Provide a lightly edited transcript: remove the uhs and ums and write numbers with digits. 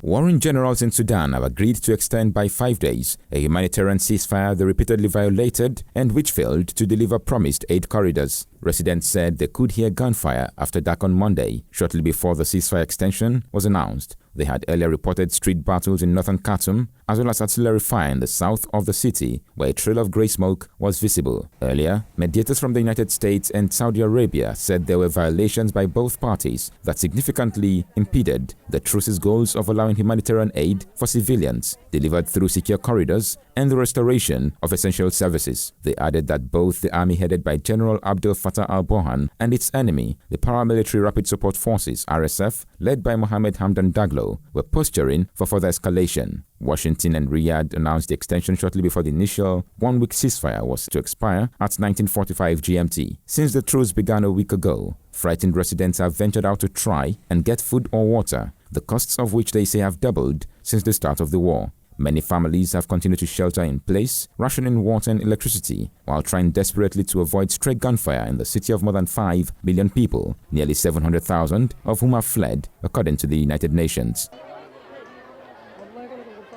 Warring generals in Sudan have agreed to extend by 5 days a humanitarian ceasefire they repeatedly violated and which failed to deliver promised aid corridors. Residents said they could hear gunfire after dark on Monday, shortly before the ceasefire extension was announced. They had earlier reported street battles in northern Khartoum, as well as artillery fire in the south of the city, where a trail of grey smoke was visible. Earlier, mediators from the United States and Saudi Arabia said there were violations by both parties that significantly impeded the truce's goals of allowing humanitarian aid for civilians delivered through secure corridors and the restoration of essential services. They added that both the army headed by General Abdel Fattah al-Burhan and its enemy, the paramilitary Rapid Support Forces (RSF), led by Mohammed Hamdan Daglo, were posturing for further escalation. Washington and Riyadh announced the extension shortly before the initial one-week ceasefire was to expire at 1945 GMT. Since the truce began a week ago, frightened residents have ventured out to try and get food or water, the costs of which they say have doubled since the start of the war. Many families have continued to shelter in place, rationing water and electricity, while trying desperately to avoid stray gunfire in the city of more than 5 million people, nearly 700,000 of whom have fled, according to the United Nations.